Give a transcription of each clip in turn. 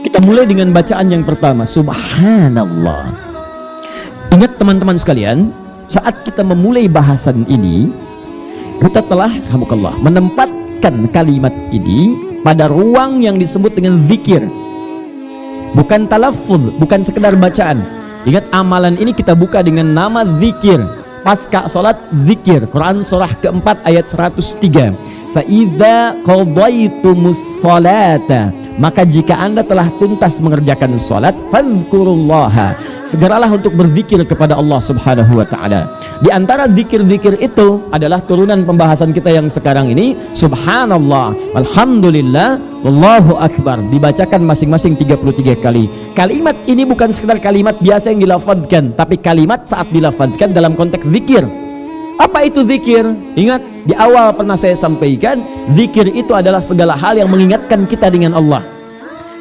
Kita mulai dengan bacaan yang pertama, subhanallah. Ingat teman-teman sekalian, saat kita memulai bahasan ini, kita telah menempatkan kalimat ini pada ruang yang disebut dengan zikir, bukan talaffuz, bukan sekedar bacaan. Ingat, amalan ini kita buka dengan nama zikir. Pasca salat zikir, Quran surah keempat ayat 103. Fa'idza qadaytumus salata, maka jika anda telah tuntas mengerjakan salat, fadhkurullaha, segeralah untuk berzikir kepada Allah subhanahu wa ta'ala. Di antara zikir-zikir itu adalah turunan pembahasan kita yang sekarang ini, subhanallah, alhamdulillah, wallahu akbar, dibacakan masing-masing 33 kali. Kalimat ini bukan sekedar kalimat biasa yang dilafadzkan, tapi kalimat saat dilafadzkan dalam konteks zikir. Apa itu zikir? Ingat, di awal pernah saya sampaikan, zikir itu adalah segala hal yang mengingatkan kita dengan Allah.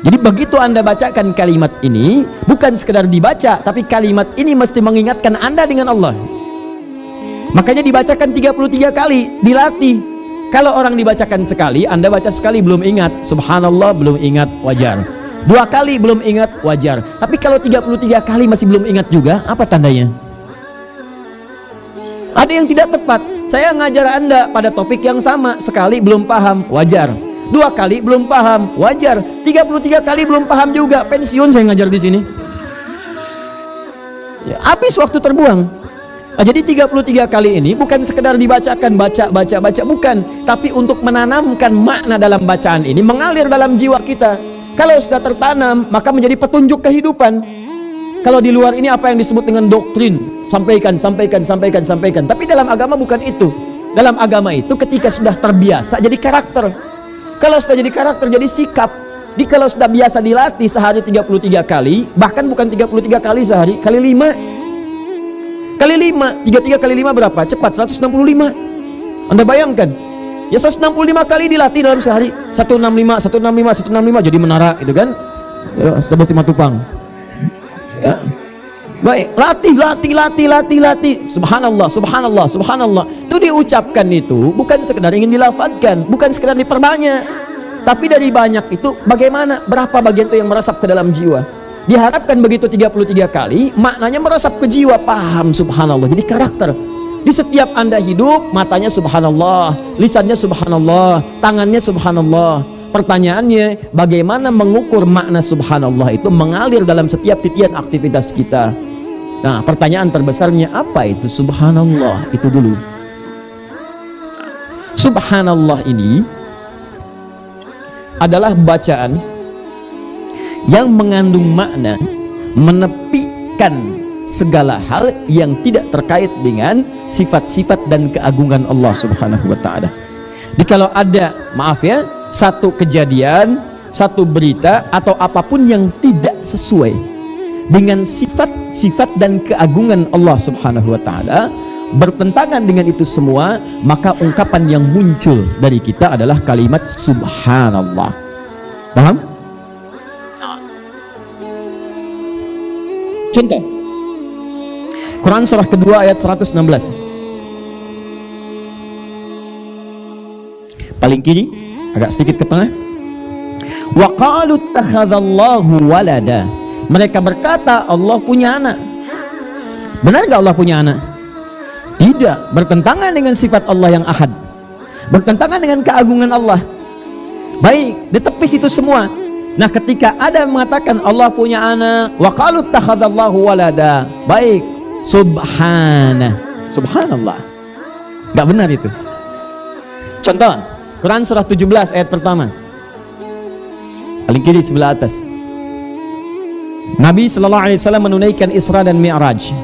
Jadi begitu anda bacakan kalimat ini, bukan sekedar dibaca, tapi kalimat ini mesti mengingatkan anda dengan Allah. Makanya dibacakan 33 kali, dilatih. Kalau orang dibacakan sekali, anda baca sekali belum ingat, subhanallah belum ingat, wajar. 2 kali belum ingat, wajar. Tapi kalau 33 kali masih belum ingat juga, apa tandanya? Ada yang tidak tepat. Saya ngajar anda pada topik yang sama, sekali belum paham, wajar. 2 kali belum paham, wajar. 33 kali belum paham juga, pensiun saya ngajar di sini. Ya, habis waktu terbuang. Nah, jadi 33 kali ini bukan sekedar dibacakan, baca, bukan. Tapi untuk menanamkan makna dalam bacaan ini, mengalir dalam jiwa kita. Kalau sudah tertanam, maka menjadi petunjuk kehidupan. Kalau di luar ini apa yang disebut dengan doktrin, sampaikan. Tapi dalam agama bukan itu. Dalam agama itu ketika sudah terbiasa jadi karakter. Kalau sudah jadi karakter jadi sikap. Jadi kalau sudah biasa dilatih sehari 33 kali, bahkan bukan 33 kali sehari, kali 5. Kali 5, 33 kali 5 berapa? Cepat, 165. Anda bayangkan, ya 165 kali dilatih dalam sehari. 165 jadi menara, gitu kan? Ya, 11 Matupang. Ya. Baik, latih. Subhanallah. Itu diucapkan itu bukan sekedar ingin dilafadzkan, bukan sekedar diperbanyak. Tapi dari banyak itu bagaimana, berapa bagian itu yang meresap ke dalam jiwa. Diharapkan begitu 33 kali, maknanya meresap ke jiwa, paham subhanallah. Jadi karakter. Di setiap anda hidup, matanya subhanallah, lisannya subhanallah, tangannya subhanallah. Pertanyaannya, bagaimana mengukur makna subhanallah itu mengalir dalam setiap titian aktivitas kita? Nah, pertanyaan terbesarnya apa itu subhanallah? Itu dulu. Subhanallah ini adalah bacaan yang mengandung makna menepikan segala hal yang tidak terkait dengan sifat-sifat dan keagungan Allah subhanahu wa ta'ala. Jadi kalau ada, maaf ya, satu kejadian, satu berita atau apapun yang tidak sesuai dengan sifat-sifat dan keagungan Allah subhanahu wa ta'ala, bertentangan dengan itu semua, maka ungkapan yang muncul dari kita adalah kalimat subhanallah. Paham? Contoh Quran surah kedua ayat 116, paling kiri agak sedikit ke tengah. Wa qalu ittakhadallahu walada, mereka berkata Allah punya anak. Benar gak Allah punya anak? Tidak, bertentangan dengan sifat Allah yang ahad, bertentangan dengan keagungan Allah. Baik, ditepis itu semua. Nah, ketika ada yang mengatakan Allah punya anak, wa qalu ittakhadallahu walada, baik, subhanallah, gak benar itu. Contoh Quran surah 17 ayat pertama, paling kiri sebelah atas. Nabi SAW menunaikan Isra dan Mi'raj.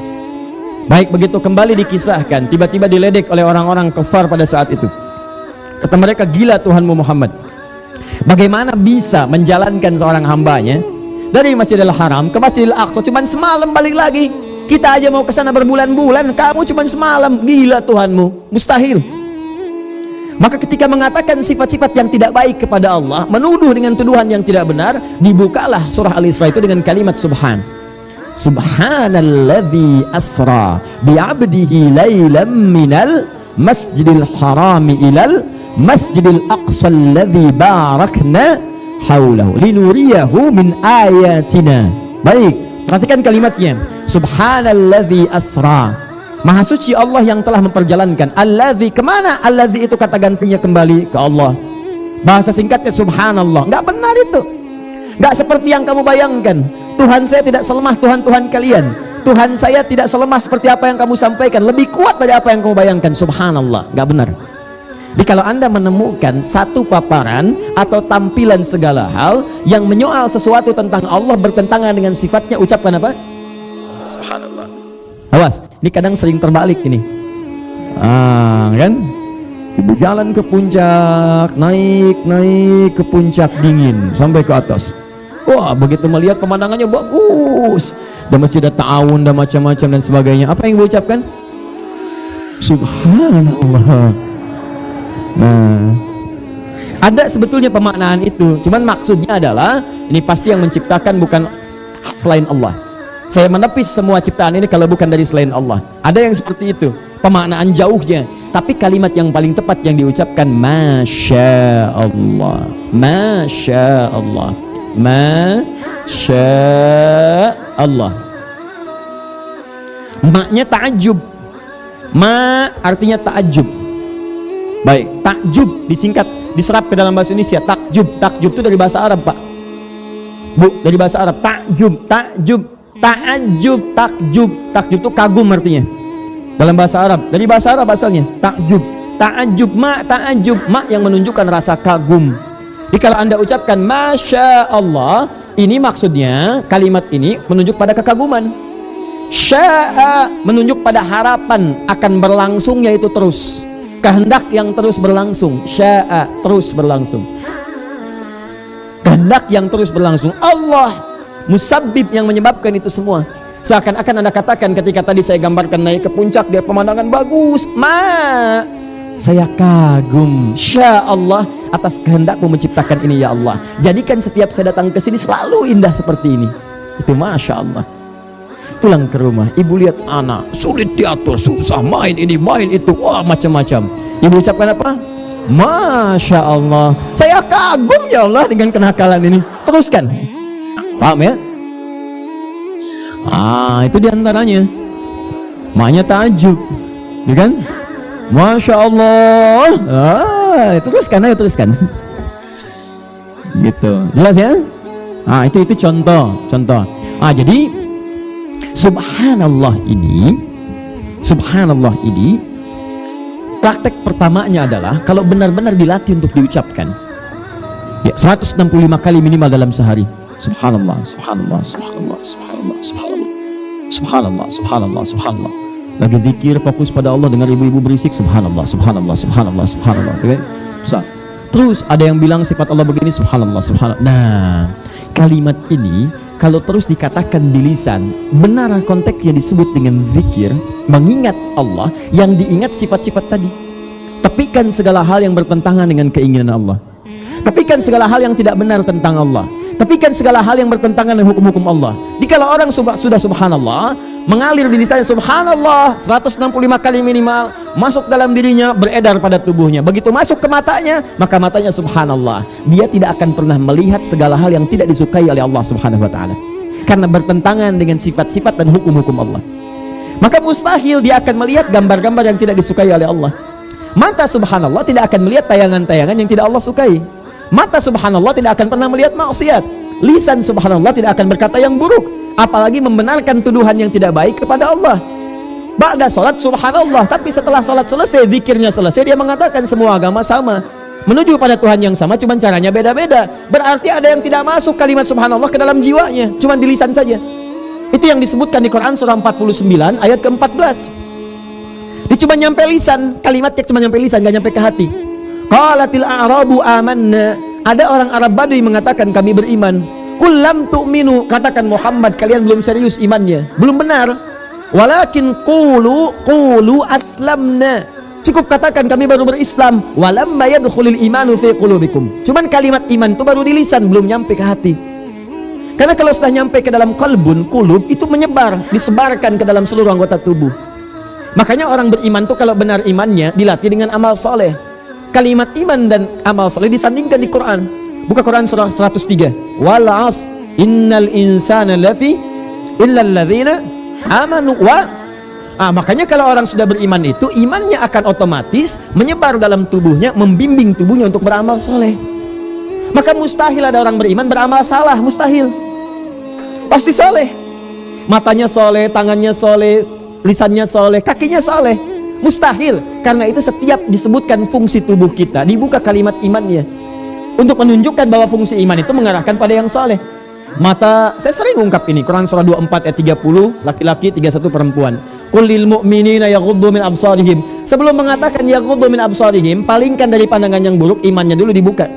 Baik, begitu kembali dikisahkan, tiba-tiba diledek oleh orang-orang kafir pada saat itu. Kata mereka, gila Tuhanmu Muhammad, bagaimana bisa menjalankan seorang hambanya dari Masjidil Haram ke Masjidil Aqsa cuma semalam balik lagi? Kita aja mau ke sana berbulan-bulan, kamu cuma semalam, gila Tuhanmu, mustahil. Maka ketika mengatakan sifat-sifat yang tidak baik kepada Allah, menuduh dengan tuduhan yang tidak benar, dibukalah surah Al-Isra itu dengan kalimat subhan. Subhanalladzi asra bi'abdihi laylam minal masjidil harami ilal masjidil aqsa alladzi barakna haulahu linuriyahu min ayatina. Baik, perhatikan kalimatnya. Subhanalladzi asra, maha suci Allah yang telah memperjalankan. Alladzi, kemana? Alladzi itu kata gantinya kembali ke Allah. Bahasa singkatnya subhanallah. Nggak benar itu, nggak seperti yang kamu bayangkan. Tuhan saya tidak selemah Tuhan-Tuhan kalian. Tuhan saya tidak selemah seperti apa yang kamu sampaikan, lebih kuat dari apa yang kamu bayangkan. Subhanallah, nggak benar. Jadi kalau Anda menemukan satu paparan atau tampilan segala hal yang menyoal sesuatu tentang Allah bertentangan dengan sifatnya, ucapkan apa? Subhanallah. Awas, ini kadang sering terbalik ini. Kan? Ibu jalan ke puncak, naik ke puncak dingin sampai ke atas. Wah, begitu melihat pemandangannya bagus, dan masjid Ta'awun dan macam-macam dan sebagainya. Apa yang ibu ucapkan? Subhanallah. Nah, ada sebetulnya pemaknaan itu, cuman maksudnya adalah ini pasti yang menciptakan bukan selain Allah. Saya menepis semua ciptaan ini kalau bukan dari selain Allah. Ada yang seperti itu, pemaknaan jauhnya. Tapi kalimat yang paling tepat yang diucapkan Masya Allah, Masya Allah, Masya Allah. Maknya ta'ajub. Ma artinya ta'ajub. Baik, takjub disingkat, diserap ke dalam bahasa Indonesia. Takjub, takjub itu dari bahasa Arab, Pak. Bu, dari bahasa Arab. Takjub, takjub, ta'ajub, takjub. Takjub itu kagum artinya. Dalam bahasa Arab, dari bahasa Arab asalnya. Takjub, ta'ajub, ma, ta'ajub, ma yang menunjukkan rasa kagum. Jadi kalau Anda ucapkan Masya Allah, ini maksudnya kalimat ini menunjuk pada kekaguman. Sya'a menunjuk pada harapan akan berlangsungnya itu terus. Kehendak yang terus berlangsung. Sya'a, terus berlangsung. Kehendak yang terus berlangsung. Allah musabbib yang menyebabkan itu semua. Seakan-akan Anda katakan ketika tadi saya gambarkan naik ke puncak, dia pemandangan bagus. Saya kagum, Sya Allah, atas kehendakmu menciptakan ini ya Allah. Jadikan setiap saya datang ke sini selalu indah seperti ini. Itu Masya Allah. Pulang ke rumah, ibu lihat anak sulit diatur, susah, main ini main itu, wah macam-macam. Ibu ucapkan apa? Masya Allah, saya kagum ya Allah dengan kenakalan ini. Teruskan. Paham ya? Itu diantaranya. Maknya ta'ajub, ya kan? Masya Allah. Teruskan, ayo teruskan. Gitu, jelas ya? Itu contoh. Jadi Subhanallah ini praktek pertamanya adalah kalau benar-benar dilatih untuk diucapkan ya 165 kali minimal dalam sehari. Subhanallah, subhanallah, subhanallah, subhanallah, subhanallah, subhanallah, subhanallah, subhanallah. Lagi zikir fokus pada Allah, dengar ibu-ibu berisik subhanallah, subhanallah, subhanallah, subhanallah. Terus ada yang bilang sifat Allah begini subhanallah, subhanallah. Nah, kalimat ini kalau terus dikatakan di lisan, benar konteksnya disebut dengan zikir, mengingat Allah, yang diingat sifat-sifat tadi. Tepikan segala hal yang bertentangan dengan keinginan Allah. Tepikan segala hal yang tidak benar tentang Allah. Tepikan segala hal yang bertentangan dengan hukum-hukum Allah. Jadi kalau orang sudah subhanallah, mengalir di lisannya subhanallah 165 kali minimal, masuk dalam dirinya, beredar pada tubuhnya. Begitu masuk ke matanya, maka matanya subhanallah. Dia tidak akan pernah melihat segala hal yang tidak disukai oleh Allah Subhanahu wa taala. Karena bertentangan dengan sifat-sifat dan hukum-hukum Allah. Maka mustahil dia akan melihat gambar-gambar yang tidak disukai oleh Allah. Mata subhanallah tidak akan melihat tayangan-tayangan yang tidak Allah sukai. Mata subhanallah tidak akan pernah melihat maksiat. Lisan subhanallah tidak akan berkata yang buruk, apalagi membenarkan tuduhan yang tidak baik kepada Allah. Ba'da salat subhanallah, tapi setelah salat selesai, zikirnya selesai, dia mengatakan semua agama sama, menuju pada Tuhan yang sama, cuman caranya beda-beda. Berarti ada yang tidak masuk kalimat subhanallah ke dalam jiwanya, cuman di lisan saja. Itu yang disebutkan di Quran surah 49 ayat ke-14. Dia cuma nyampe lisan, kalimatnya cuma nyampe lisan, gak nyampe ke hati. Qalatil a'rabu amanna, ada orang Arab Badui mengatakan kami beriman. Qul lam tu'minu, katakan Muhammad kalian belum serius imannya, belum benar. Walakin qulu aslamna, cukup katakan kami baru berislam. Walamma yadkhulul imanu fi qulubikum, cuman kalimat iman itu baru di lisan, belum nyampe ke hati. Karena kalau sudah nyampe ke dalam qalbun, qulub, itu menyebar, disebarkan ke dalam seluruh anggota tubuh. Makanya orang beriman tuh kalau benar imannya dilatih dengan amal soleh. Kalimat iman dan amal soleh disandingkan di Quran. Buka Quran surah 103. Wal 'asr innal insana lafi illal ladzina amanu wa. Makanya kalau orang sudah beriman itu imannya akan otomatis menyebar dalam tubuhnya, membimbing tubuhnya untuk beramal soleh. Maka mustahil ada orang beriman beramal salah, mustahil. Pasti soleh. Matanya soleh, tangannya soleh, lisannya soleh, kakinya soleh. Mustahil. Karena itu setiap disebutkan fungsi tubuh kita dibuka kalimat imannya untuk menunjukkan bahwa fungsi iman itu mengarahkan pada yang soleh. Mata, saya sering ungkap ini, Quran surah 24 ayat 30, laki-laki, 31 perempuan. Qul lil mu'minina yaghuddu min absarihim. Sebelum mengatakan yaghuddu min absarihim, palingkan dari pandangan yang buruk, imannya dulu dibuka.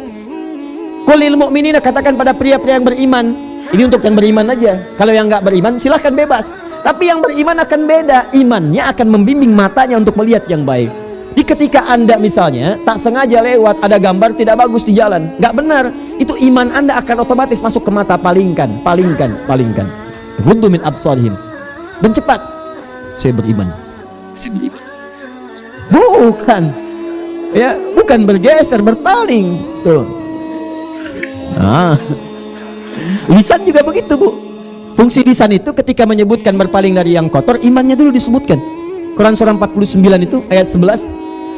Qul lil mu'minina, katakan pada pria-pria yang beriman. Ini untuk yang beriman aja. Kalau yang nggak beriman silahkan bebas. Tapi yang beriman akan beda. Imannya akan membimbing matanya untuk melihat yang baik. Di ketika Anda misalnya tak sengaja lewat ada gambar tidak bagus di jalan, nggak benar, itu iman Anda akan otomatis masuk ke mata. Palingkan. Ghuddu min absarihim. Dan cepat. Saya beriman. Bukan. Ya, bukan bergeser, berpaling. Tuh. Lisan juga begitu, Bu. Fungsi lisan itu ketika menyebutkan berpaling dari yang kotor, imannya dulu disebutkan. Quran surah 49 itu ayat 11.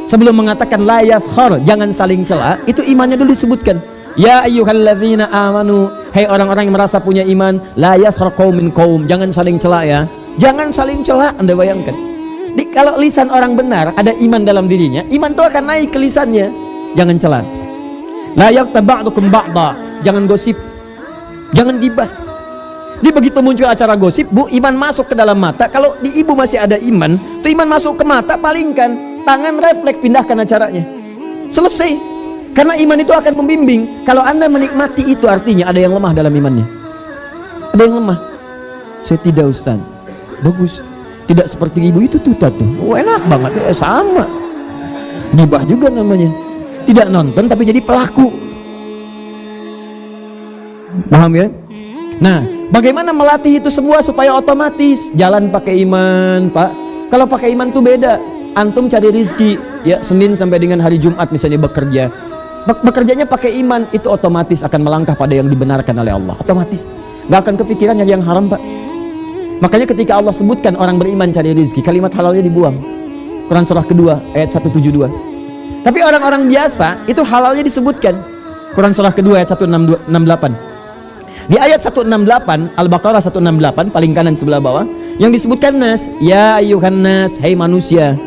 Sebelum mengatakan la yaskhar, jangan saling cela, itu imannya dulu disebutkan. Ya ayyuhalladzina amanu, hai orang-orang yang merasa punya iman, la yaskhar qaumin qaum, jangan saling cela ya. Jangan saling cela. Anda bayangkan. Kalau lisan orang benar, ada iman dalam dirinya, iman itu akan naik ke lisannya. Jangan cela. La yaghtab ba'dukum ba'da, jangan gosip. Jangan gibah. Di begitu muncul acara gosip, Bu, iman masuk ke dalam mata. Kalau di ibu masih ada iman, tuh iman masuk ke mata, palingkan. Tangan refleks, pindahkan acaranya. Selesai. Karena iman itu akan membimbing. Kalau Anda menikmati itu artinya ada yang lemah dalam imannya. Ada yang lemah. Saya tidak, Ustaz. Bagus. Tidak seperti ibu itu tuh. Enak banget. Sama. Gibah juga namanya. Tidak nonton tapi jadi pelaku. Paham ya? Nah, bagaimana melatih itu semua supaya otomatis jalan pakai iman, Pak? Kalau pakai iman tuh beda. Antum cari rizki, ya, Senin sampai dengan hari Jumat misalnya bekerja. Bekerjanya pakai iman, itu otomatis akan melangkah pada yang dibenarkan oleh Allah. Otomatis. Gak akan kepikiran yang haram, Pak. Makanya ketika Allah sebutkan orang beriman cari rizki, kalimat halalnya dibuang. Quran surah kedua ayat 172. Tapi orang-orang biasa itu halalnya disebutkan. Quran surah kedua ayat 168. Di ayat 168 Al-Baqarah 168 paling kanan sebelah bawah yang disebutkan nas, ya ayyuhan nas, hai manusia,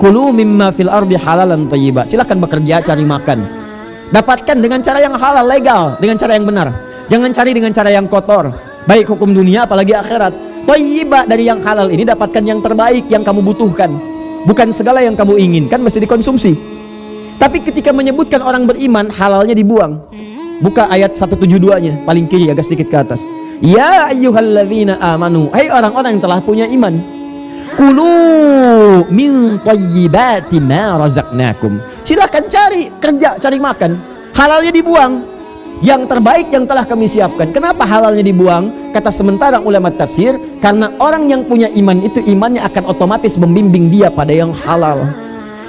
kulu mimma fil ardi halalan thayyiba. Silakan bekerja, cari makan. Dapatkan dengan cara yang halal, legal, dengan cara yang benar. Jangan cari dengan cara yang kotor. Baik hukum dunia apalagi akhirat. Thayyiba, dari yang halal ini dapatkan yang terbaik yang kamu butuhkan. Bukan segala yang kamu inginkan mesti dikonsumsi. Tapi ketika menyebutkan orang beriman, halalnya dibuang. Buka ayat 172-nya, paling kiri agak sedikit ke atas. Ya ayyuhalladzina amanu, hai orang-orang yang telah punya iman, kulu min thayyibati ma razaqnakum. Silakan cari kerja, cari makan. Halalnya dibuang. Yang terbaik yang telah kami siapkan. Kenapa halalnya dibuang? Kata sementara ulama tafsir, karena orang yang punya iman itu imannya akan otomatis membimbing dia pada yang halal.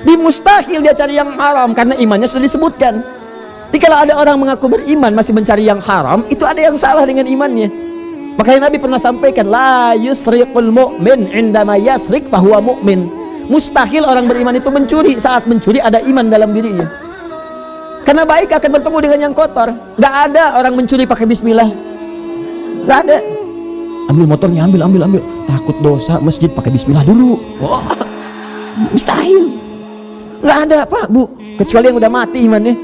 Di mustahil dia cari yang haram karena imannya sudah disebutkan. Jadi kalau ada orang mengaku beriman masih mencari yang haram, itu ada yang salah dengan imannya. Makanya Nabi pernah sampaikan, la yusriqul mu'min indama yasriq fahuwa mu'min. Mustahil orang beriman itu mencuri. Saat mencuri ada iman dalam dirinya. Karena baik akan bertemu dengan yang kotor. Gak ada orang mencuri pakai bismillah. Gak ada. Ambil motornya, ambil. Takut dosa, masjid pakai bismillah dulu. Oh, mustahil. Gak ada, Pak, Bu. Kecuali yang udah mati imannya.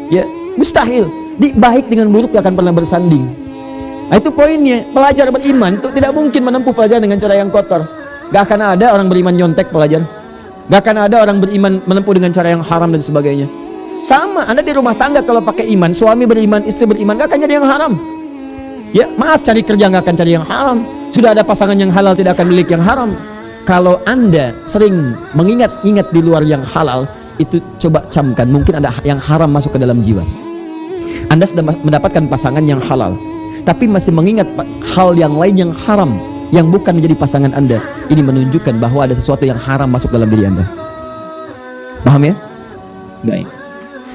Ya, mustahil. Baik dengan buruk gak akan pernah bersanding. Nah, itu poinnya. Pelajar beriman itu tidak mungkin menempuh pelajaran dengan cara yang kotor. Gak akan ada orang beriman nyontek pelajar. Gak akan ada orang beriman menempuh dengan cara yang haram dan sebagainya. Sama, Anda di rumah tangga kalau pakai iman, suami beriman, istri beriman, gak akan jadi yang haram. Ya, maaf, cari kerja gak akan cari yang haram. Sudah ada pasangan yang halal tidak akan milik yang haram. Kalau Anda sering mengingat-ingat di luar yang halal, itu coba camkan, mungkin ada yang haram masuk ke dalam jiwa. Anda sudah mendapatkan pasangan yang halal, tapi masih mengingat hal yang lain yang haram. yang bukan menjadi pasangan Anda, ini menunjukkan bahwa ada sesuatu yang haram masuk dalam diri Anda. Paham ya? Baik.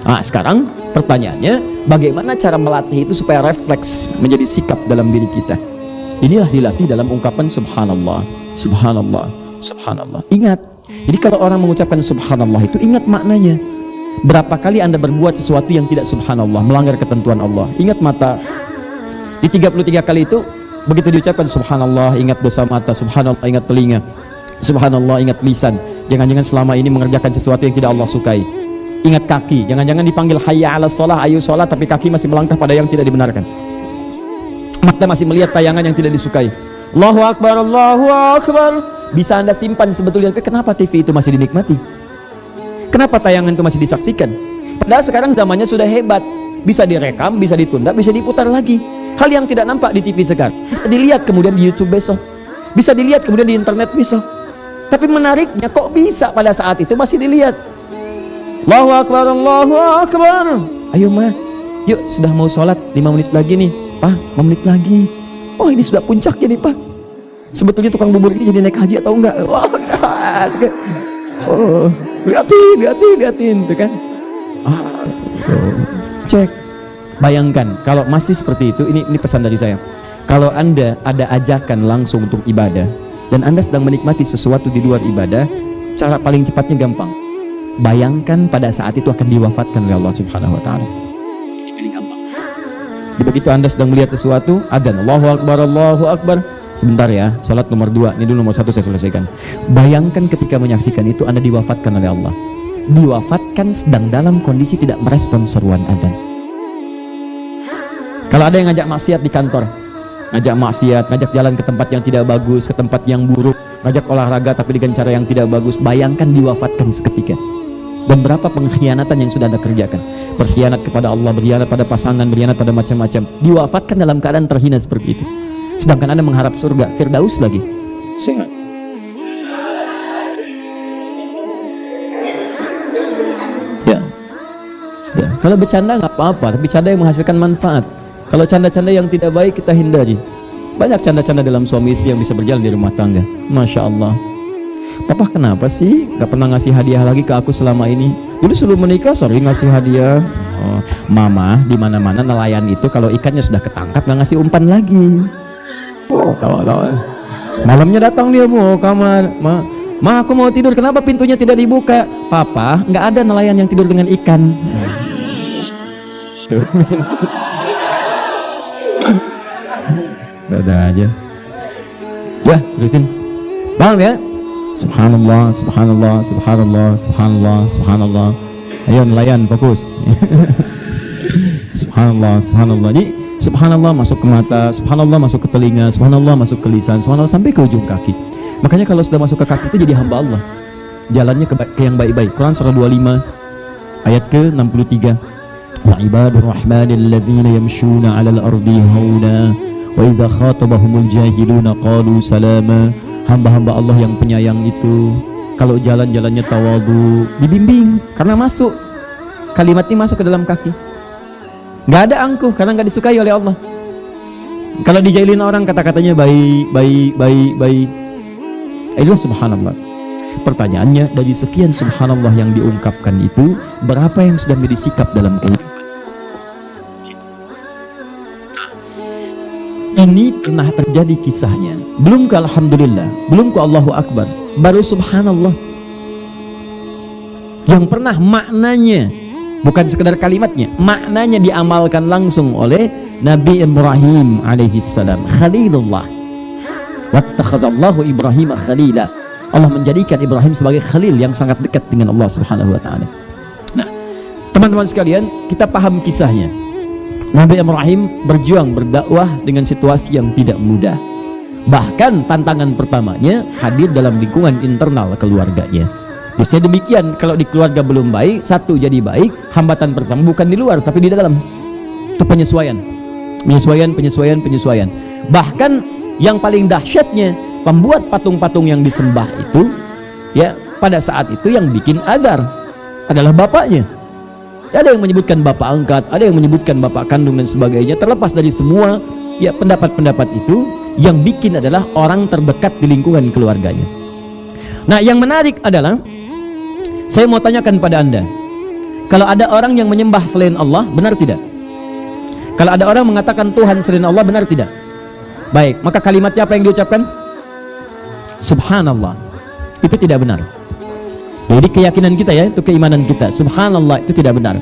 Nah, sekarang pertanyaannya, bagaimana cara melatih itu supaya refleks menjadi sikap dalam diri kita? Inilah dilatih dalam ungkapan subhanallah, subhanallah, subhanallah. Ingat, jadi kalau orang mengucapkan subhanallah itu ingat maknanya. Berapa kali Anda berbuat sesuatu yang tidak subhanallah, melanggar ketentuan Allah? Ingat mata. Di 33 kali itu, begitu diucapkan subhanallah, ingat dosa mata, subhanallah, ingat telinga, subhanallah, ingat lisan. Jangan-jangan selama ini mengerjakan sesuatu yang tidak Allah sukai. Ingat kaki, jangan-jangan dipanggil hayya ala sholah, ayo sholat, tapi kaki masih melangkah pada yang tidak dibenarkan. Mata masih melihat tayangan yang tidak disukai. Allahu Akbar, Allahu Akbar. Bisa Anda simpan sebetulnya, tapi kenapa TV itu masih dinikmati? Kenapa tayangan itu masih disaksikan? Padahal sekarang zamannya sudah hebat, bisa direkam, bisa ditunda, bisa diputar lagi. Hal yang tidak nampak di TV sekarang bisa dilihat kemudian di YouTube besok, bisa dilihat kemudian di internet besok. Tapi menariknya, kok bisa pada saat itu masih dilihat? Allahu Akbar, Allahu Akbar. Ayo ma, yuk sudah mau sholat 5 menit lagi nih. Pak, 5 menit lagi. Oh, ini sudah puncaknya nih Pak. Sebetulnya tukang bubur ini jadi naik haji atau enggak? Oh, nah, oh, liatin tuh kan. Cek. Bayangkan kalau masih seperti itu, ini pesan dari saya. Kalau Anda ada ajakan langsung untuk ibadah dan Anda sedang menikmati sesuatu di luar ibadah, cara paling cepatnya gampang. Bayangkan pada saat itu akan diwafatkan oleh Allah Subhanahu wa taala. Paling gampang. Jadi begitu Anda sedang melihat sesuatu, adzan, Allahu Akbar, Allahu Akbar. Sebentar ya, salat nomor 2, ini dulu nomor 1 saya selesaikan. Bayangkan ketika menyaksikan itu Anda diwafatkan oleh Allah. Diwafatkan sedang dalam kondisi tidak merespon seruan adzan. Kalau ada yang ngajak maksiat di kantor, ngajak maksiat, ngajak jalan ke tempat yang tidak bagus, ke tempat yang buruk, ngajak olahraga tapi dengan cara yang tidak bagus, bayangkan diwafatkan seketika. Dan berapa pengkhianatan yang sudah Anda kerjakan? Berkhianat kepada Allah, berkhianat pada pasangan, berkhianat pada macam-macam. Diwafatkan dalam keadaan terhina seperti itu. Sedangkan Anda mengharap surga, Firdaus lagi. Sehat. Ya, sudah. Kalau bercanda nggak apa-apa, tapi canda yang menghasilkan manfaat. Kalau canda-canda yang tidak baik kita hindari. Banyak canda-canda dalam suami istri yang bisa berjalan di rumah tangga. Masya Allah. Papa kenapa sih gak pernah ngasih hadiah lagi ke aku selama ini? Dulu sebelum menikah sering ngasih hadiah. Oh, mama di mana-mana nelayan itu kalau ikannya sudah ketangkap nggak ngasih umpan lagi. Oh, tawa-tawa. Malamnya datang dia mau kamar, ma aku mau tidur, kenapa pintunya tidak dibuka? Papa, nggak ada nelayan yang tidur dengan ikan. Udah aja. Ya, terusin. Paham ya? Subhanallah, subhanallah, subhanallah, subhanallah, subhanallah. Ayo nelayan fokus. Subhanallah, subhanallah. Jadi subhanallah masuk ke mata, subhanallah masuk ke telinga, subhanallah masuk ke lisan, subhanallah sampai ke ujung kaki. Makanya kalau sudah masuk ke kaki itu jadi hamba Allah. Jalannya ke yang baik-baik. Quran surah 25 ayat ke-63. Wa ibadur rahmanil ladzina yamshuna 'alal ardi hauna wa idza khatabahumul jahiluna qalu salama. Hamba-hamba Allah yang penyayang itu kalau jalan-jalannya tawadhu, dibimbing karena masuk kalimat ini masuk ke dalam kaki. Nggak ada angkuh karena nggak disukai oleh Allah. Kalau dijailin orang kata-katanya baik. Itulah subhanallah. Pertanyaannya, dari sekian subhanallah yang diungkapkan itu, berapa yang sudah menjadi sikap dalam kehidupan? Ini pernah terjadi kisahnya. Belum ke alhamdulillah, belum ke Allahu Akbar, baru subhanallah. Yang pernah maknanya, bukan sekedar kalimatnya, maknanya diamalkan langsung oleh Nabi Ibrahim alaihissalam, Khalilullah. Wattakhadallahu Ibrahim khalila. Allah menjadikan Ibrahim sebagai khalil yang sangat dekat dengan Allah Subhanahu wa taala. Nah, teman-teman sekalian, kita paham kisahnya. Nabi Ibrahim berjuang berdakwah dengan situasi yang tidak mudah. Bahkan tantangan pertamanya hadir dalam lingkungan internal keluarganya. Biasanya demikian, kalau di keluarga belum baik, satu jadi baik, hambatan pertama bukan di luar tapi di dalam. Itu penyesuaian. Bahkan yang paling dahsyatnya, pembuat patung-patung yang disembah itu, ya pada saat itu yang bikin adzar adalah bapaknya. Ada yang menyebutkan bapak angkat, ada yang menyebutkan bapak kandung dan sebagainya. Terlepas dari semua ya pendapat-pendapat itu, yang bikin adalah orang terdekat di lingkungan keluarganya. Nah, yang menarik adalah saya mau tanyakan pada Anda, kalau ada orang yang menyembah selain Allah, benar tidak? Kalau ada orang mengatakan Tuhan selain Allah, benar tidak? Baik, maka kalimatnya apa yang diucapkan? Subhanallah. Itu tidak benar. Jadi keyakinan kita ya, itu keimanan kita. Subhanallah, itu tidak benar.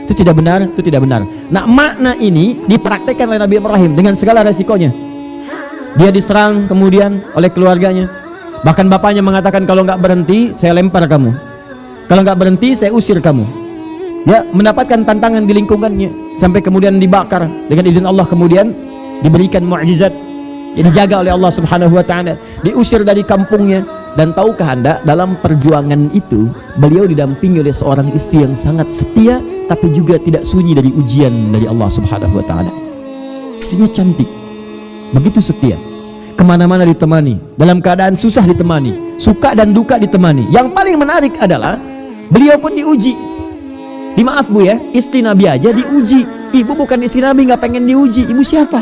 Itu tidak benar, itu tidak benar. Nah, makna ini dipraktekkan oleh Nabi Ibrahim dengan segala resikonya. Dia diserang kemudian oleh keluarganya. Bahkan bapaknya mengatakan, kalau nggak berhenti, saya lempar kamu. Kalau nggak berhenti, saya usir kamu. Ya, mendapatkan tantangan di lingkungannya sampai kemudian dibakar dengan izin Allah, kemudian diberikan mukjizat yang dijaga oleh Allah Subhanahu wa taala, diusir dari kampungnya. Dan tahukah Anda, dalam perjuangan itu beliau didampingi oleh seorang istri yang sangat setia, tapi juga tidak sunyi dari ujian dari Allah Subhanahu wa taala. Istrinya cantik, begitu setia, kemana-mana ditemani, dalam keadaan susah ditemani, suka dan duka ditemani. Yang paling menarik adalah beliau pun diuji. Maaf Bu ya, istri Nabi aja diuji. Ibu bukan istri Nabi, nggak pengen diuji. Ibu siapa?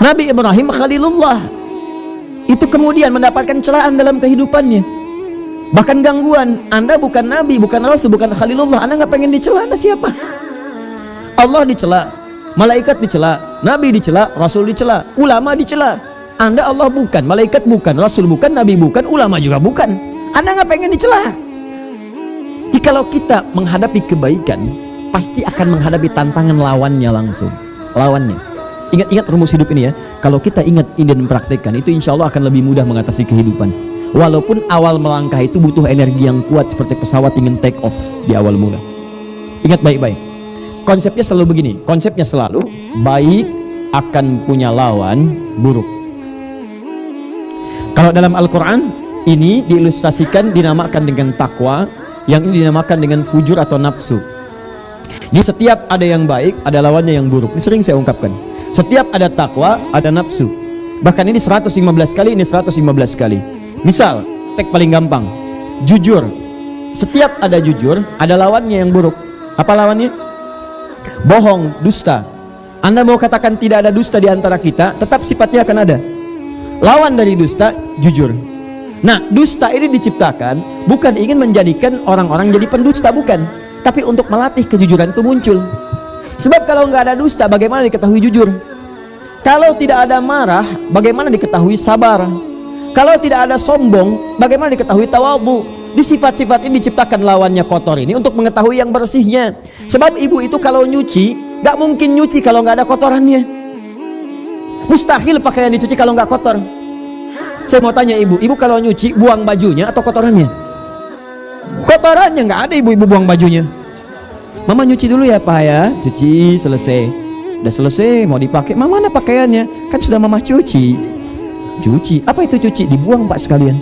Nabi Ibrahim Khalilullah. Itu kemudian mendapatkan celaan dalam kehidupannya, bahkan gangguan. Anda bukan Nabi, bukan Rasul, bukan Khalilullah, Anda nggak pengen dicela, Anda siapa? Allah dicela, malaikat dicela, Nabi dicela, Rasul dicela, ulama dicela. Anda Allah bukan, malaikat bukan, Rasul bukan, Nabi bukan, ulama juga bukan. Anda nggak pengen dicela. Jadi kalau kita menghadapi kebaikan, pasti akan menghadapi tantangan lawannya langsung. Lawannya. Ingat-ingat rumus hidup ini ya. Kalau kita ingat ini dan praktekkan, itu insya Allah akan lebih mudah mengatasi kehidupan. Walaupun awal melangkah itu butuh energi yang kuat seperti pesawat ingin take off di awal mula. Ingat baik-baik. Konsepnya selalu begini. Konsepnya selalu baik akan punya lawan buruk. Kalau dalam Al-Quran ini diilustrasikan, dinamakan dengan takwa, yang ini dinamakan dengan fujur atau nafsu. Di setiap ada yang baik, ada lawannya yang buruk. Ini sering saya ungkapkan. Setiap ada takwa, ada nafsu. Bahkan ini 115 kali, ini 115 kali. Misal, tek paling gampang, jujur. Setiap ada jujur, ada lawannya yang buruk. Apa lawannya? Bohong, dusta. Anda mau katakan tidak ada dusta di antara kita, tetap sifatnya akan ada. Lawan dari dusta, jujur. Nah, dusta ini diciptakan bukan ingin menjadikan orang-orang jadi pendusta, bukan. Tapi untuk melatih kejujuran itu muncul. Sebab kalau nggak ada dusta, bagaimana diketahui jujur? Kalau tidak ada marah, bagaimana diketahui sabar? Kalau tidak ada sombong, bagaimana diketahui tawadhu? Di sifat-sifat ini diciptakan lawannya kotor ini untuk mengetahui yang bersihnya. Sebab ibu itu kalau nyuci, nggak mungkin nyuci kalau nggak ada kotorannya. Mustahil pakaian dicuci kalau nggak kotor. Saya mau tanya ibu kalau nyuci buang bajunya atau kotorannya? Kotorannya, nggak ada ibu-ibu buang bajunya. Mama nyuci dulu ya Pak ya. Cuci selesai. Udah selesai mau dipakai, mana pakaiannya? Kan sudah mama cuci. Cuci, apa itu cuci? Dibuang Pak sekalian.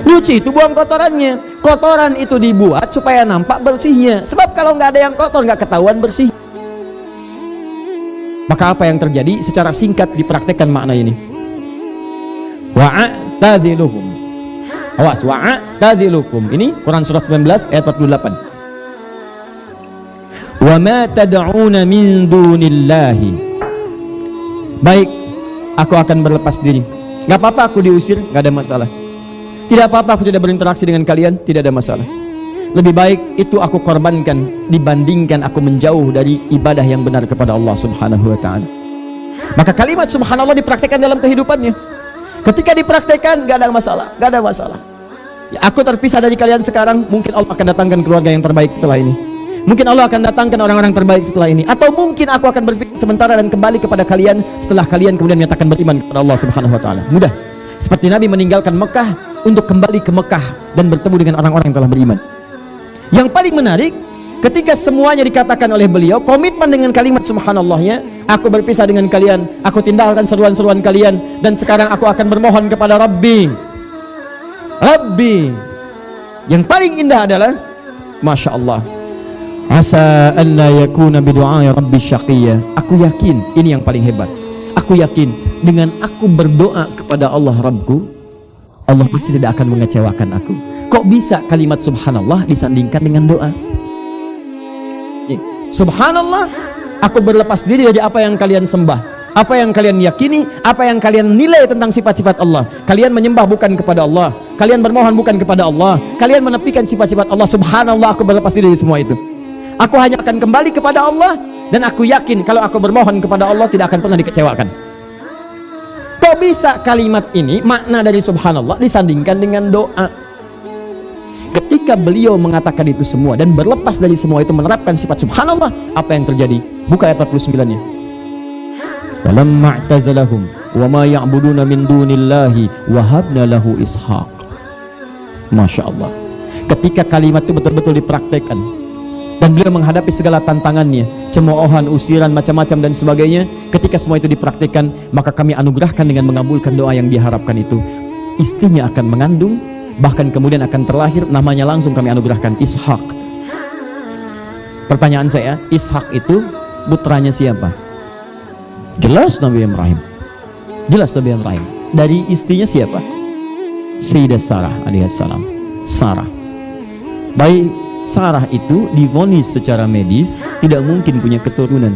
Nyuci itu buang kotorannya. Kotoran itu dibuat supaya nampak bersihnya. Sebab kalau nggak ada yang kotor, nggak ketahuan bersih. Maka apa yang terjadi? Secara singkat dipraktekkan makna ini. Wa'taziluhum. Awas, wa'taziluhum. Ini Quran surah 19 ayat 48. Wa ma tad'una min dunillahi. Baik, aku akan berlepas diri. Gak apa-apa aku diusir, gak ada masalah. Tidak apa-apa aku tidak berinteraksi dengan kalian, tidak ada masalah. Lebih baik itu aku korbankan dibandingkan aku menjauh dari ibadah yang benar kepada Allah Subhanahu wa taala. Maka kalimat subhanallah dipraktekkan dalam kehidupannya. Ketika dipraktekkan gak ada masalah, gak ada masalah. Ya, aku terpisah dari kalian sekarang, mungkin Allah akan datangkan keluarga yang terbaik setelah ini. Mungkin Allah akan datangkan orang-orang terbaik setelah ini. Atau mungkin aku akan berpikir sementara dan kembali kepada kalian setelah kalian kemudian menyatakan beriman kepada Allah Subhanahu wa taala. Mudah. Seperti Nabi meninggalkan Mekah untuk kembali ke Mekah dan bertemu dengan orang-orang yang telah beriman. Yang paling menarik, ketika semuanya dikatakan oleh beliau, komitmen dengan kalimat subhanallahnya, aku berpisah dengan kalian, aku tinggalkan seruan-seruan kalian, dan sekarang aku akan bermohon kepada Rabbi. Rabbi. Yang paling indah adalah, Masya Allah, asa an la yakuna bidu'ai rabbi syaqiyya. Aku yakin, ini yang paling hebat. Aku yakin dengan aku berdoa kepada Allah Rabbku, Allah pasti tidak akan mengecewakan aku. Kok bisa kalimat subhanallah disandingkan dengan doa? Subhanallah Aku berlepas diri dari apa yang kalian sembah, apa yang kalian yakini, apa yang kalian nilai tentang sifat-sifat Allah. Kalian menyembah bukan kepada Allah, kalian bermohon bukan kepada Allah, kalian menepikan sifat-sifat Allah. Subhanallah, aku berlepas diri dari semua itu. Aku hanya akan kembali kepada Allah, dan aku yakin kalau aku bermohon kepada Allah tidak akan pernah dikecewakan. Kok bisa kalimat ini, makna dari subhanallah, disandingkan dengan doa? Ketika beliau mengatakan itu semua dan berlepas dari semua itu, menerapkan sifat subhanallah, apa yang terjadi? Buka ayat 49-nya. Walamma i'tazalahum wa ma ya'buduna min dunillahi wahabna lahu ishaq. Masya Allah. Ketika kalimat itu betul-betul dipraktekkan dan beliau menghadapi segala tantangannya, cemoohan, usiran, macam-macam dan sebagainya, ketika semua itu dipraktekkan, maka kami anugerahkan dengan mengabulkan doa yang diharapkan itu. Istrinya akan mengandung, bahkan kemudian akan terlahir, namanya langsung kami anugerahkan Ishak. Pertanyaan saya, Ishak itu putranya siapa? Jelas Nabi Ibrahim. Jelas Nabi Ibrahim. Dari istrinya siapa? Sayyidah Sarah alaihissalam. Sarah. Baik, Sarah itu divonis secara medis tidak mungkin punya keturunan.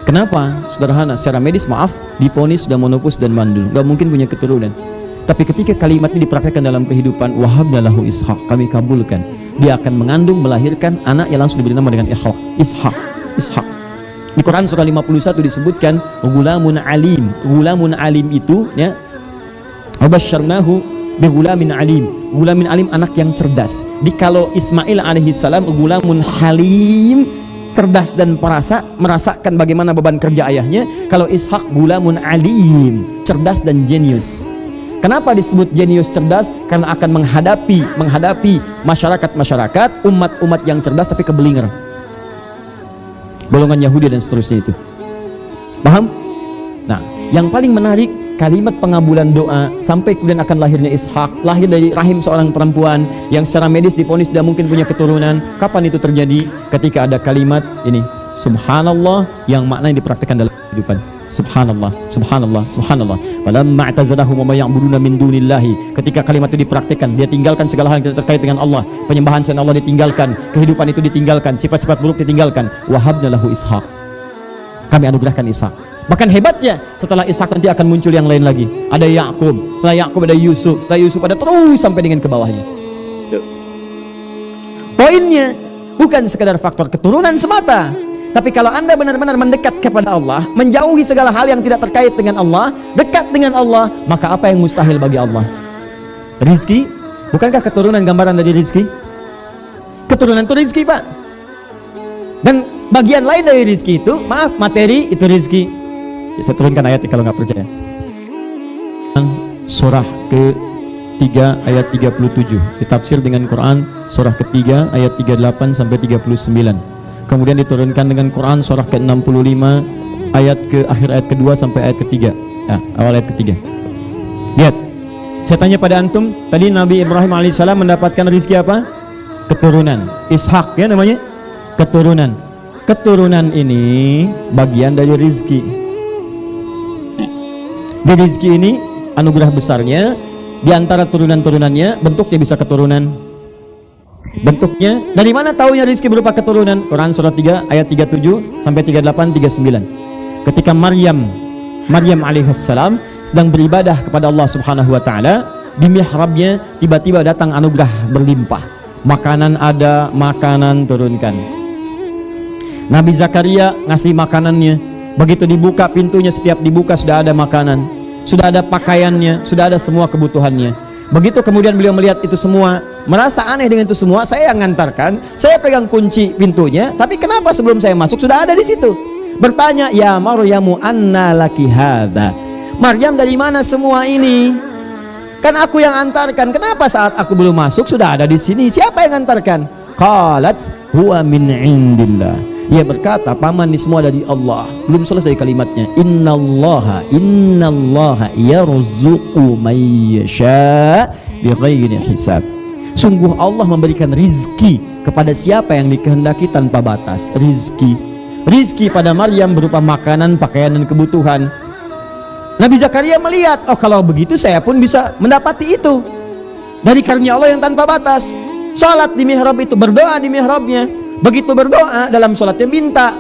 Kenapa? Sederhana, secara medis maaf, divonis sudah monopus dan mandul, gak mungkin punya keturunan. Tapi ketika kalimat ini dipraktekkan dalam kehidupan, wahabna lahu ishaq, kami kabulkan, dia akan mengandung, melahirkan anak yang langsung diberi nama dengan Ishaq. Di Quran surah 51 disebutkan gulamun alim. Gulamun alim itu ya, wabasyarnahu bigulamin alim. Gulamin alim, anak yang cerdas. Kalau Ismail alaihissalam gulamun halim, cerdas dan merasakan bagaimana beban kerja ayahnya. Kalau Ishak gulamun alim, cerdas dan jenius. Kenapa disebut jenius, cerdas? Karena akan menghadapi masyarakat, umat-umat yang cerdas tapi kebelinger, golongan Yahudi dan seterusnya itu. Paham? Nah, yang paling menarik, kalimat pengabulan doa sampai kemudian akan lahirnya Ishak, lahir dari rahim seorang perempuan yang secara medis divonis tidak mungkin punya keturunan. Kapan itu terjadi? Ketika ada kalimat ini, subhanallah, yang maknanya dipraktikkan dalam kehidupan. Subhanallah, subhanallah, subhanallah. Falamma i'tazalahum wa ma ya'buduna min dunillahi. Ketika kalimat itu dipraktikkan, dia tinggalkan segala hal yang tidak terkait dengan Allah, penyembahan selain Allah ditinggalkan, kehidupan itu ditinggalkan, sifat-sifat buruk ditinggalkan. Wahabna lahu ishaq, kami anugerahkan Ishak. Bahkan hebatnya, setelah Ishak nanti akan muncul yang lain lagi. Ada Yakub, setelah Yakub ada Yusuf, setelah Yusuf ada terus sampai dengan ke bawahnya. Poinnya bukan sekedar faktor keturunan semata, tapi kalau Anda benar-benar mendekat kepada Allah, menjauhi segala hal yang tidak terkait dengan Allah, dekat dengan Allah, maka apa yang mustahil bagi Allah? Rizki, bukankah keturunan gambaran dari rizki? Keturunan itu rizki, Pak. Dan bagian lain dari rizki itu, maaf, materi itu rizki. Ya, saya turunkan ayatnya kalau nggak percaya. Surah ke-3 ayat 37, ditafsir dengan Quran surah ke-3 ayat 38 sampai 39. Kemudian diturunkan dengan Quran surah ke-65 ayat akhir ayat kedua sampai ayat ketiga, ya, awal ayat ketiga. Lihat, saya tanya pada antum, tadi Nabi Ibrahim alaihissalam mendapatkan rizki apa? Keturunan. Ishak ya namanya, keturunan. Keturunan ini bagian dari rizki. Di rizki ini anugerah besarnya, di antara turunan-turunannya bentuknya bisa keturunan. Bentuknya dari mana taunya rizki berupa keturunan? Quran surah 3 ayat 37 sampai 38 39. Ketika Maryam alaihissalam sedang beribadah kepada Allah Subhanahu wa taala, di mihrabnya tiba-tiba datang anugerah berlimpah. Makanan ada, makanan turunkan. Nabi Zakaria ngasih makanannya. Begitu dibuka pintunya, setiap dibuka sudah ada makanan, sudah ada pakaiannya, sudah ada semua kebutuhannya. Begitu kemudian beliau melihat itu semua, merasa aneh dengan itu semua. Saya yang ngantarkan, saya pegang kunci pintunya, tapi kenapa sebelum saya masuk sudah ada di situ? Bertanya, ya Maryamu anna laki hadza. Maryam, dari mana semua ini? Kan aku yang antarkan. Kenapa saat aku belum masuk sudah ada di sini? Siapa yang antarkan? Qalat huwa min indillah. Ia berkata, paman ini semua dari Allah. Belum selesai kalimatnya. Innallaha yarzuqu may yasha bighairi hisab. Sungguh Allah memberikan rizki kepada siapa yang dikehendaki tanpa batas. Rizki pada Maryam berupa makanan, pakaian dan kebutuhan. Nabi Zakaria melihat, oh kalau begitu saya pun bisa mendapati itu dari karunia Allah yang tanpa batas. Salat di mihrab itu, berdoa di mihrabnya. Begitu berdoa dalam sholatnya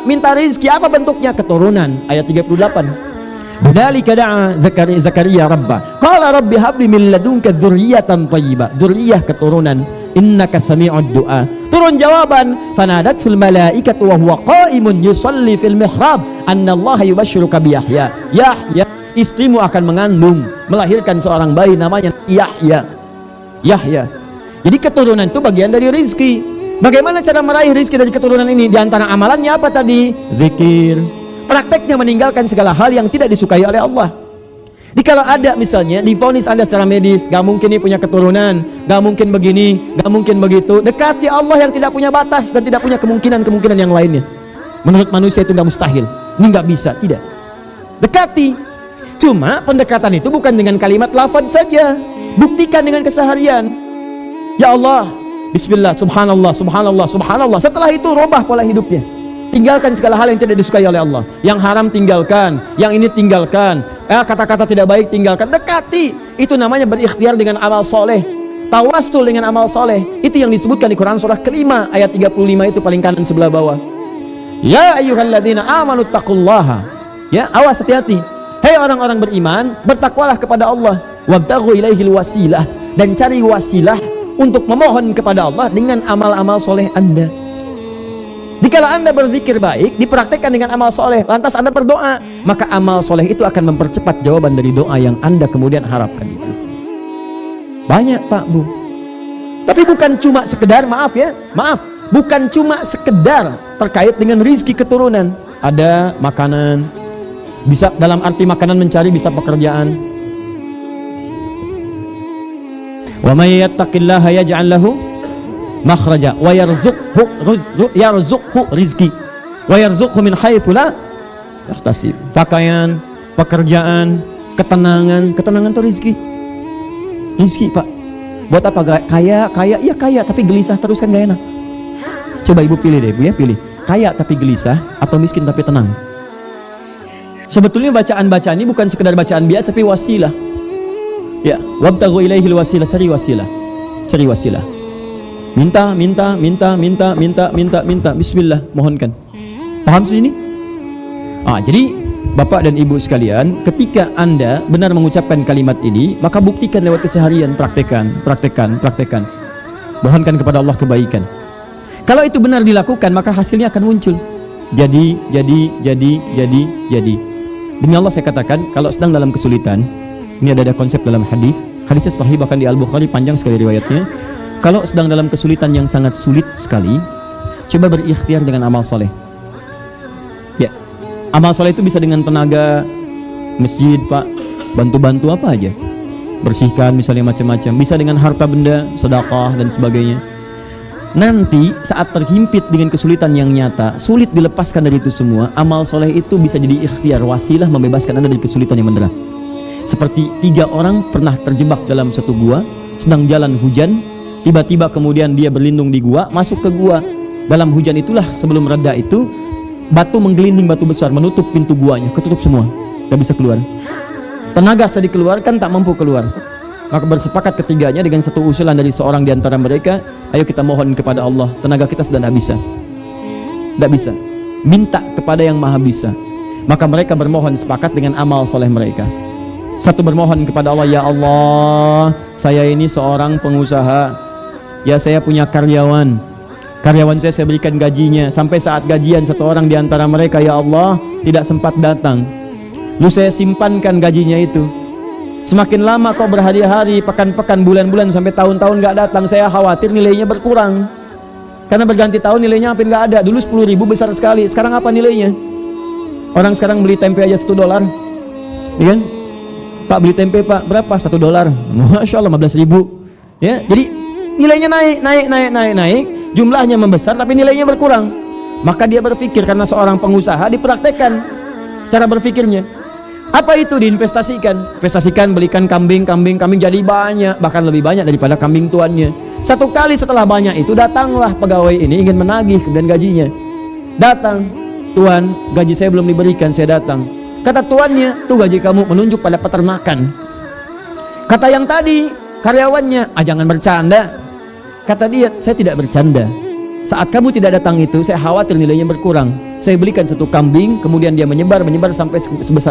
minta rizki, apa bentuknya? Keturunan. Ayat 38. Bidzalika da'a Zakaria rabbah qala rabbi habli min ladunka dzurriyyatan thayyibah. Dzurriyyah keturunan. Innaka sami'ud du'a. Turun jawaban, fanadatul malaikatu wa huwa qa'imun yusalli fil mihrab annallaha yubashshiruka bi Yahya. Yahya, istrimu akan mengandung, melahirkan seorang bayi namanya Yahya. Yahya. Jadi keturunan itu bagian dari rizki. Bagaimana cara meraih rizki dari keturunan ini? Di antara amalannya apa tadi? Zikir. Prakteknya meninggalkan segala hal yang tidak disukai oleh Allah. Jadi kalau ada misalnya divonis Anda secara medis, gak mungkin ini punya keturunan, gak mungkin begini, gak mungkin begitu, dekati Allah yang tidak punya batas dan tidak punya kemungkinan yang lainnya. Menurut manusia itu gak mustahil, ini gak bisa, tidak. Dekati. Cuma pendekatan itu bukan dengan kalimat lafaz saja, buktikan dengan keseharian. Ya Allah, bismillah, subhanallah, subhanallah, subhanallah. Setelah itu rubah pola hidupnya. Tinggalkan segala hal yang tidak disukai oleh Allah. Yang haram tinggalkan, yang ini tinggalkan, kata-kata tidak baik tinggalkan. Dekati. Itu namanya berikhtiar dengan amal soleh. Tawassul dengan amal soleh. Itu yang disebutkan di Quran surah kelima ayat 35 itu paling kanan sebelah bawah. Ya ayyuhalladzina amanu taqullaha. Ya, awas, hati-hati. Hei orang-orang beriman, bertakwalah kepada Allah. Wabtaghu ilaihil wasilah, dan cari wasilah untuk memohon kepada Allah dengan amal-amal soleh Anda. Jikalau Anda berzikir baik, dipraktekkan dengan amal soleh, lantas Anda berdoa, maka amal soleh itu akan mempercepat jawaban dari doa yang Anda kemudian harapkan itu. Banyak Pak Bu. Tapi bukan cuma sekedar, bukan cuma sekedar terkait dengan rizki keturunan. Ada makanan, bisa dalam arti makanan mencari, bisa pekerjaan. Wa may yattaqillaha yaj'al lahu makhraja wa yarzuqhu rizki wa yarzuqhu min haitsu la yahtasib. Pakaian, pekerjaan, ketenangan itu rizki. Rizki Pak. Buat apa? Kaya, ya kaya tapi gelisah terus kan gak enak. Coba ibu pilih deh, Bu ya, pilih. Kaya tapi gelisah atau miskin tapi tenang. Sebetulnya bacaan-bacaan ini bukan sekedar bacaan biasa tapi wasilah. Ya, wabtaghu ilaihil wasilah, cari wasilah. Cari wasilah. Minta, bismillah, mohonkan. Paham sini? Jadi Bapak dan Ibu sekalian, ketika Anda benar mengucapkan kalimat ini, maka buktikan lewat keseharian, praktekan. Mohonkan kepada Allah kebaikan. Kalau itu benar dilakukan, maka hasilnya akan muncul. Jadi. Demi Allah saya katakan, kalau sedang dalam kesulitan, ini ada konsep dalam hadisnya sahih, bahkan di Al-Bukhari, panjang sekali riwayatnya. Kalau sedang dalam kesulitan yang sangat sulit sekali, coba berikhtiar dengan amal soleh. Ya, amal soleh itu bisa dengan tenaga masjid Pak, bantu-bantu apa aja, bersihkan misalnya macam-macam. Bisa dengan harta benda, sedekah dan sebagainya. Nanti saat terhimpit dengan kesulitan yang nyata, sulit dilepaskan dari itu semua, amal soleh itu bisa jadi ikhtiar, wasilah membebaskan Anda dari kesulitan yang menderang. Seperti 3 orang pernah terjebak dalam satu gua, sedang jalan hujan. Tiba-tiba kemudian dia berlindung di gua, masuk ke gua. Dalam hujan itulah, sebelum reda itu, batu menggelinding, batu besar menutup pintu guanya, ketutup semua, gak bisa keluar. Tenaga sudah dikeluarkan, tak mampu keluar. Maka bersepakat ketiganya dengan satu usulan dari seorang di antara mereka, ayo kita mohon kepada Allah, tenaga kita sudah tidak bisa, minta kepada yang maha bisa. Maka mereka bermohon sepakat dengan amal soleh mereka. Satu bermohon kepada Allah, ya Allah, saya ini seorang pengusaha, ya saya punya karyawan saya berikan gajinya, sampai saat gajian satu orang di antara mereka, ya Allah, tidak sempat datang. Lu saya simpankan gajinya itu, semakin lama kok berhari-hari, pekan-pekan, bulan-bulan, sampai tahun-tahun gak datang. Saya khawatir nilainya berkurang, karena berganti tahun nilainya hampir gak ada. Dulu 10.000 besar sekali, sekarang apa nilainya? Orang sekarang beli tempe aja $1, ya kan? Pak, beli tempe Pak, berapa? $1. Masya Allah, 15.000. Ya, jadi nilainya naik, jumlahnya membesar tapi nilainya berkurang. Maka dia berpikir, karena seorang pengusaha, dipraktekkan cara berpikirnya. Apa itu? Diinvestasikan, belikan kambing jadi banyak, bahkan lebih banyak daripada kambing tuannya. Satu kali setelah banyak itu, datanglah pegawai ini ingin menagih kemudian gajinya. Datang, Tuan, gaji saya belum diberikan. Saya datang, kata tuannya, tuh gaji kamu, menunjuk pada peternakan. Kata yang tadi, karyawannya, jangan bercanda. Kata dia, saya tidak bercanda, Saat kamu tidak datang itu, saya khawatir nilainya berkurang. Saya belikan satu kambing, kemudian dia menyebar sampai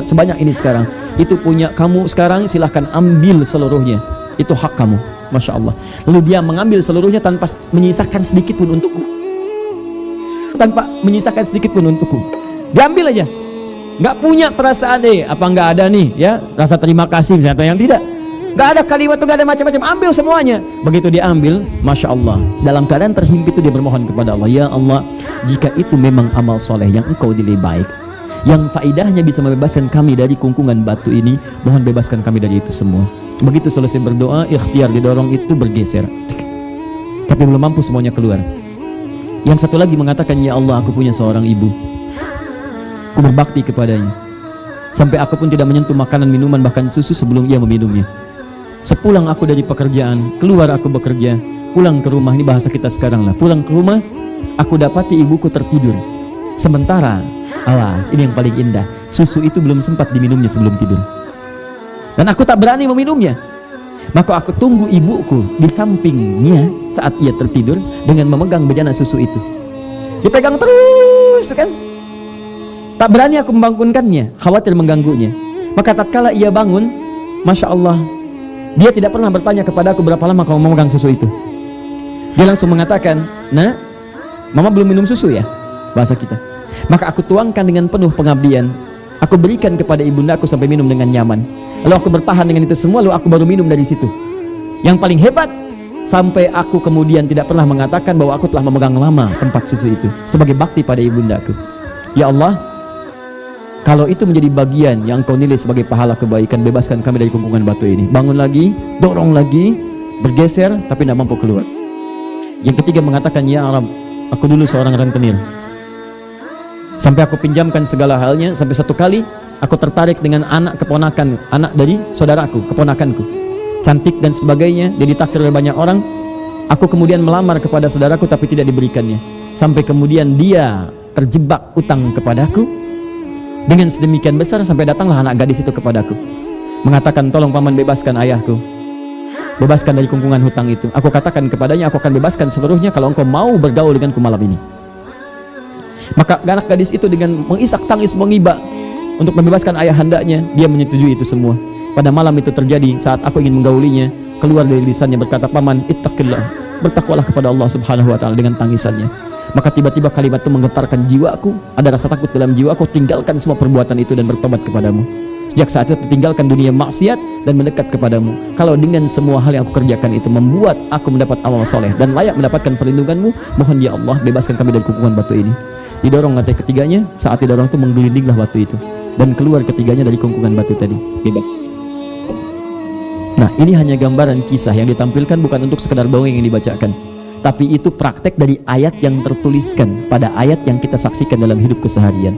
sebanyak ini sekarang. Itu punya kamu sekarang, silahkan ambil seluruhnya. Itu hak kamu, Masya Allah. Lalu dia mengambil seluruhnya tanpa menyisakan sedikit pun untukku. Tanpa menyisakan sedikit pun untukku. Diambil aja. Nggak punya perasaan apa nggak ada nih ya rasa terima kasih misalnya, atau yang tidak. Nggak ada kalimat tuh, nggak ada macam-macam, ambil semuanya. Begitu dia ambil, Masya Allah, dalam keadaan terhimpit itu dia bermohon kepada Allah, ya Allah, jika itu memang amal soleh yang engkau nilai baik, yang faidahnya bisa membebaskan kami dari kungkungan batu ini, mohon bebaskan kami dari itu semua. Begitu selesai berdoa, ikhtiar didorong itu bergeser, tapi belum mampu semuanya keluar. Yang satu lagi mengatakan, ya Allah, aku punya seorang ibu, aku berbakti kepadanya sampai aku pun tidak menyentuh makanan, minuman, bahkan susu sebelum ia meminumnya. Sepulang aku dari pekerjaan, keluar aku bekerja, pulang ke rumah, ini bahasa kita sekarang lah, pulang ke rumah, aku dapati ibuku tertidur. Sementara, awas, ini yang paling indah, susu itu belum sempat diminumnya sebelum tidur. Dan aku tak berani meminumnya. Maka aku tunggu ibuku di sampingnya saat ia tertidur dengan memegang bejana susu itu. Dipegang terus, kan? Tak berani aku membangunkannya, khawatir mengganggunya. Maka tatkala ia bangun, Masya Allah, dia tidak pernah bertanya kepada aku berapa lama kamu memegang susu itu. Dia langsung mengatakan, nah, mama belum minum susu ya, bahasa kita. Maka aku tuangkan dengan penuh pengabdian, aku berikan kepada ibundaku sampai minum dengan nyaman. Lalu aku bertahan dengan itu semua, lalu aku baru minum dari situ. Yang paling hebat, sampai aku kemudian tidak pernah mengatakan bahwa aku telah memegang lama tempat susu itu, sebagai bakti pada ibundaku. Ya Allah, kalau itu menjadi bagian yang kau nilai sebagai pahala kebaikan, bebaskan kami dari kungkungan batu ini. Bangun lagi, dorong lagi, bergeser, tapi tidak mampu keluar. Yang ketiga mengatakan, ya Arab, aku dulu seorang rentenir. Sampai aku pinjamkan segala halnya, sampai satu kali aku tertarik dengan anak keponakan, anak dari saudaraku, keponakanku. Cantik dan sebagainya, dia ditaksir oleh banyak orang. Aku kemudian melamar kepada saudaraku, tapi tidak diberikannya. Sampai kemudian dia terjebak utang kepadaku. Dengan sedemikian besar sampai datanglah anak gadis itu kepadaku, mengatakan, tolong paman bebaskan ayahku, bebaskan dari kungkungan hutang itu. Aku katakan kepadanya, aku akan bebaskan seluruhnya kalau engkau mau bergaul denganku malam ini. Maka anak gadis itu dengan mengisak tangis mengiba untuk membebaskan ayahandanya, dia menyetujui itu semua. Pada malam itu terjadi, saat aku ingin menggaulinya, keluar dari lisannya berkata, paman, ittaqillah, bertakwalah kepada Allah subhanahu wa ta'ala, dengan tangisannya. Maka tiba-tiba kalimat itu menggetarkan jiwaku, ada rasa takut dalam jiwaku, tinggalkan semua perbuatan itu dan bertobat kepadamu. Sejak saat itu tinggalkan dunia maksiat dan mendekat kepadamu. Kalau dengan semua hal yang aku kerjakan itu membuat aku mendapat amal soleh dan layak mendapatkan perlindunganmu, mohon ya Allah bebaskan kami dari kungkungan batu ini. Didorong lantai ketiganya, saat didorong itu menggelindinglah batu itu dan keluar ketiganya dari kungkungan batu tadi, bebas. Nah, ini hanya gambaran kisah yang ditampilkan, bukan untuk sekedar dongeng yang dibacakan, tapi itu praktek dari ayat yang tertuliskan pada ayat yang kita saksikan dalam hidup keseharian.